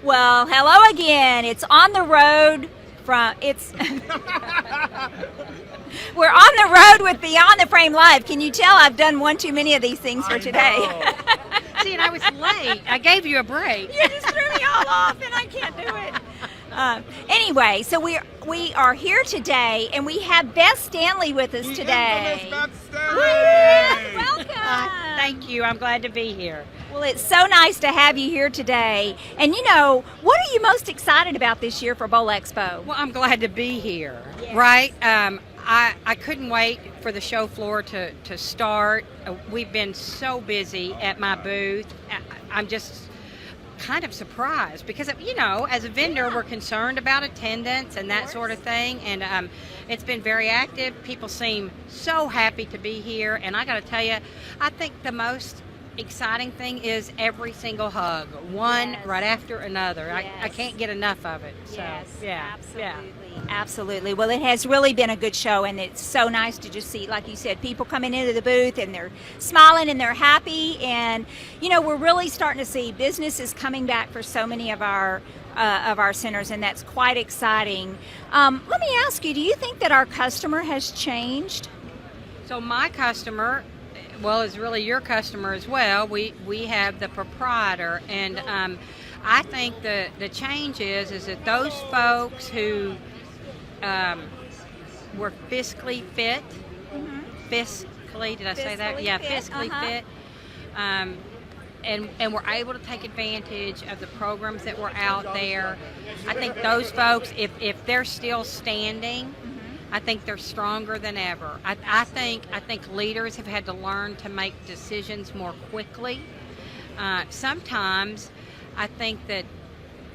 Well, hello again. It's on the road from it's we're on the road with Beyond the Frame Live. Can you tell I've done one too many of these things for today? See, and I was late. I gave you a break. You just threw me all off, and I can't do it. Anyway, so we are here today, and we have Beth Stanley with us today. Beth Stanley. Welcome. Thank you. I'm glad to be here. Well, it's so nice to have you here today. And what are you most excited about this year for Bowl Expo? Well, I'm glad to be here. Yes. Right? I couldn't wait for the show floor to start. We've been so busy at my booth. I'm just kind of surprised because, as a vendor, we're concerned about attendance and that sort of thing. And it's been very active. People seem so happy to be here. And I got to tell you, I think the most exciting thing is every single hug, one right after another. Yes. I can't get enough of it. So, Yes, yeah, absolutely. yeah. Absolutely. Well, it has really been a good show, and it's so nice to just see, like you said, people coming into the booth and they're smiling and they're happy. And we're really starting to see businesses coming back for so many of our centers, and that's quite exciting. Let me ask you: do you think that our customer has changed? So my customer, well, is really your customer as well. We have the proprietor, and I think the change is that those folks who were fiscally fit, fiscally, did I say that? Yeah, fiscally fit. And we're able to take advantage of the programs that were out there. I think those folks, if they're still standing, I think they're stronger than ever. I think leaders have had to learn to make decisions more quickly. Sometimes I think that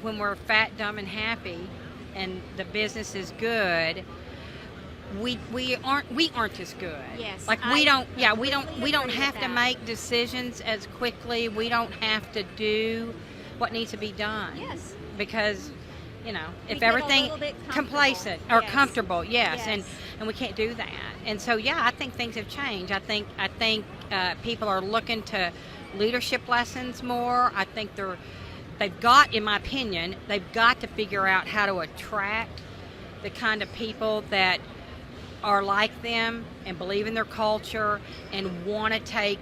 when we're fat, dumb, and happy, and the business is good, we aren't as good. Yes. Like we don't have to make decisions as quickly. We don't have to do what needs to be done. Yes. Because We if get a everything little bit complacent or Yes. comfortable, yes, Yes. and we can't do that. And so I think things have changed. I think people are looking to leadership lessons more. I think they've got, in my opinion, they've got to figure out how to attract the kind of people that are like them and believe in their culture and want to take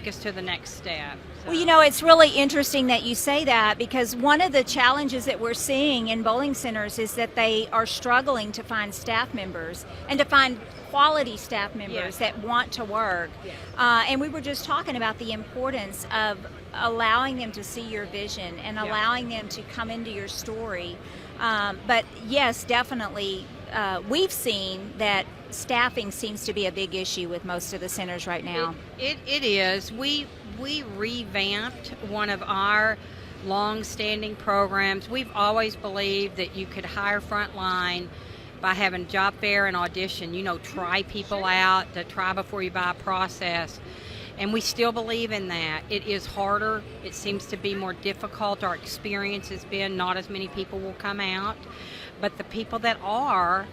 us to the next step. So. Well, it's really interesting that you say that, because one of the challenges that we're seeing in bowling centers is that they are struggling to find staff members and to find quality staff members that want to work. Yes. And we were just talking about the importance of allowing them to see your vision and allowing them to come into your story. But yes, definitely, we've seen that staffing seems to be a big issue with most of the centers right now. It is. We revamped one of our long-standing programs. We've always believed that you could hire frontline by having job fair and audition, try people out, the try before you buy process. And we still believe in that. It is harder. It seems to be more difficult. Our experience has been not as many people will come out. But the people that are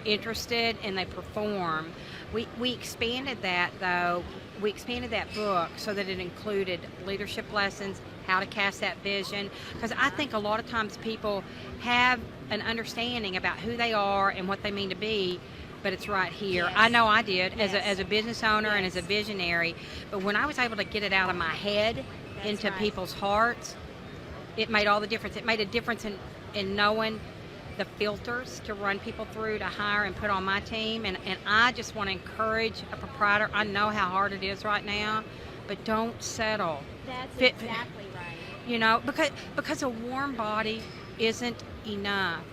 interested and they perform. We expanded that, though. We expanded that book so that it included leadership lessons, how to cast that vision. Because I think a lot of times people have an understanding about who they are and what they mean to be, but it's right here. Yes. I know I did as a business owner Yes. and as a visionary, but when I was able to get it out of my head into right. people's hearts, it made all the difference. It made a difference in knowing the filters to run people through to hire and put on my team, and I just want to encourage a proprietor. I know how hard it is right now, but don't settle. That's exactly right. Because a warm body isn't enough.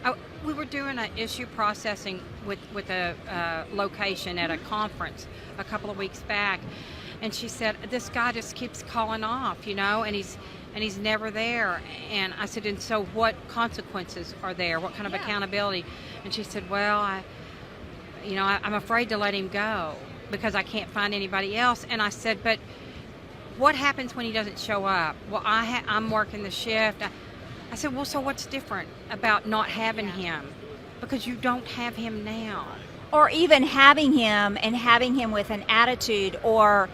We were doing an issue processing with a location at a conference a couple of weeks back, and she said, this guy just keeps calling off, and he's never there. And I said, and so what consequences are there? What kind of accountability? And she said, well, I'm afraid to let him go because I can't find anybody else. And I said, but what happens when he doesn't show up? Well, I'm working the shift. I said, well, so what's different about not having him? Because you don't have him now. or even having him with an attitude or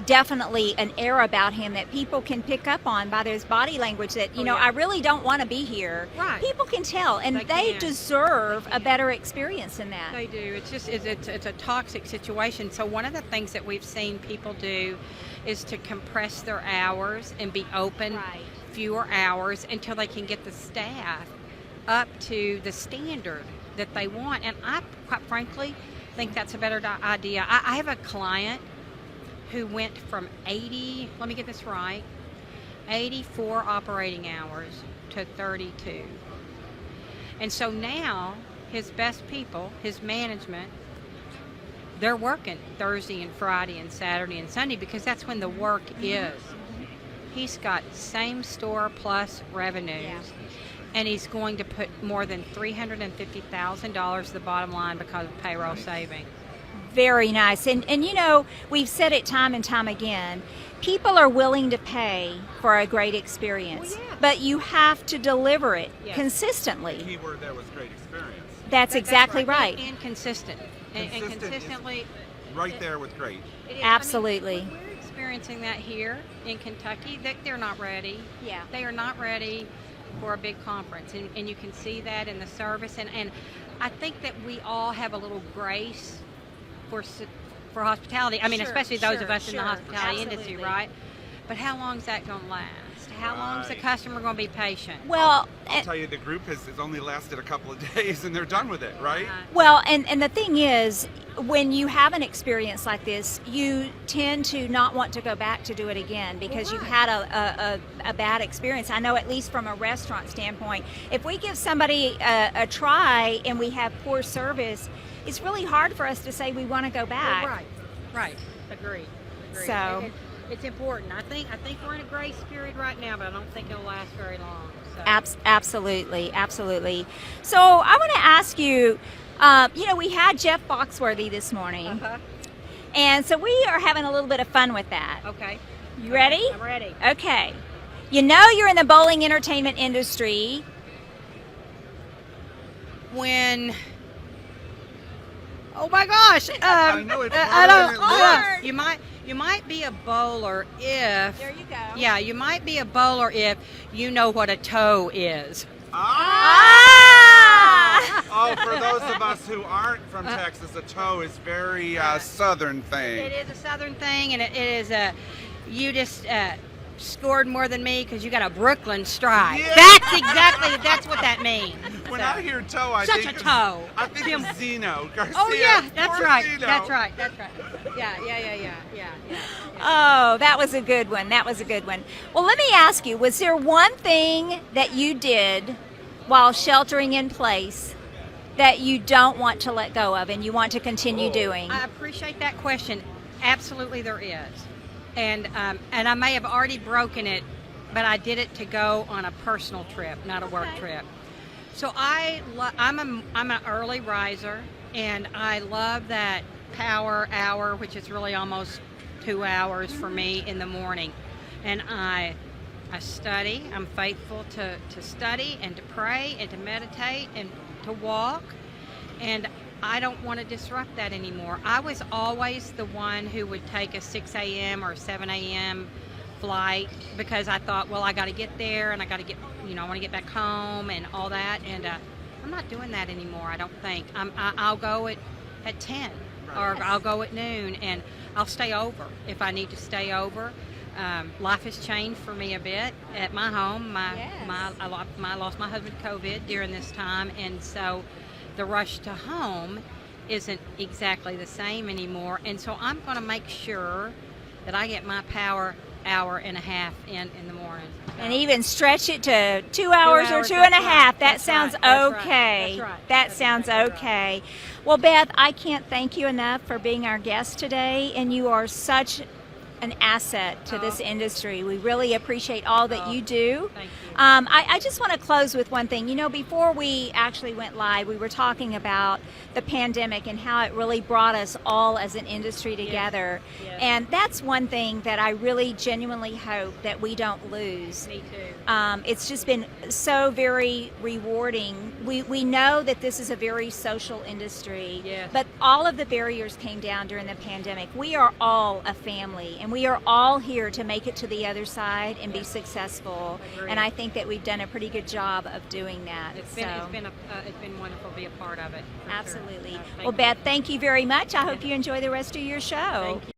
definitely an air about him that people can pick up on by his body language that I really don't want to be here. Right. People can tell, and they deserve a better experience than that. They do. It's a toxic situation. So one of the things that we've seen people do is to compress their hours and be open fewer hours until they can get the staff up to the standard that they want. And I, quite frankly, think that's a better idea. I have a client who went from 84 operating hours to 32. And so now his best people, his management, they're working Thursday and Friday and Saturday and Sunday because that's when the work is. He's got same store plus revenues, and he's going to put more than $350,000 to the bottom line because of payroll savings. Very nice. And we've said it time and time again, people are willing to pay for a great experience, but you have to deliver it consistently. The key word there was great experience. That's exactly right. And consistent. And consistently. Right there with great. Absolutely. We're experiencing that here in Kentucky. They're not ready. Yeah. They are not ready for a big conference. And you can see that in the service. And I think that we all have a little grace for hospitality. I mean, especially those of us in the hospitality industry, right? But how long is that going to last? How long is the customer going to be patient? Well, I'll tell you, the group has only lasted a couple of days, and they're done with it, right? Well, and the thing is, when you have an experience like this, you tend to not want to go back to do it again because you've had a bad experience. I know, at least from a restaurant standpoint, if we give somebody a try and we have poor service, it's really hard for us to say we want to go back. Right. Agreed. So it's important. I think we're in a grace period right now, but I don't think it'll last very long. So. Absolutely. So I want to ask you, we had Jeff Foxworthy this morning, and so we are having a little bit of fun with that. Okay. You ready? I'm ready. Okay. You're in the bowling entertainment industry. Oh my gosh! I know it's hard. You might be a bowler if. There you go. Yeah, you might be a bowler if you know what a toe is. Oh, for those of us who aren't from Texas, a toe is very southern thing. It is a southern thing, and it is you just scored more than me because you got a Brooklyn stride. Yeah. That's what that means. When I hear toe, I Such think a toe. I think of Zeno Garcia. Oh yeah, that's right. Zeno. That's right. Yeah. Oh, that was a good one. Well, let me ask you, was there one thing that you did while sheltering in place that you don't want to let go of and you want to continue doing? I appreciate that question. Absolutely there is. And I may have already broken it, but I did it to go on a personal trip, not a work trip. So I'm an early riser, and I love that power hour, which is really almost 2 hours for me in the morning. And I study. I'm faithful to study and to pray and to meditate and to walk. And I don't want to disrupt that anymore. I was always the one who would take a 6 a.m. or 7 a.m. flight because I thought, well, I got to get there and I got to get, I want to get back home and all that. And I'm not doing that anymore, I don't think. I'll go at 10 or I'll go at noon, and I'll stay over if I need to stay over. Life has changed for me a bit at my home. I lost my husband to COVID during this time, and so the rush to home isn't exactly the same anymore. And so I'm going to make sure that I get my power hour and a half in the morning. And even stretch it to 2 hours or 2.5. That sounds okay. That's right. That sounds okay. Well, Beth, I can't thank you enough for being our guest today, and you are such an asset to this industry. We really appreciate all that you do. Thank you. I just want to close with one thing. You know, before we actually went live, we were talking about the pandemic and how it really brought us all as an industry together. Yes. And that's one thing that I really genuinely hope that we don't lose. Me too. It's just been so very rewarding. We know that this is a very social industry, Yes. but all of the barriers came down during the pandemic. We are all a family, and we are all here to make it to the other side and be successful. Agreed. And I think that we've done a pretty good job of doing that. It's been wonderful to be a part of it. for sure. Absolutely. Thank Well, you. Beth, thank you very much. I hope you enjoy the rest of your show. Thank you.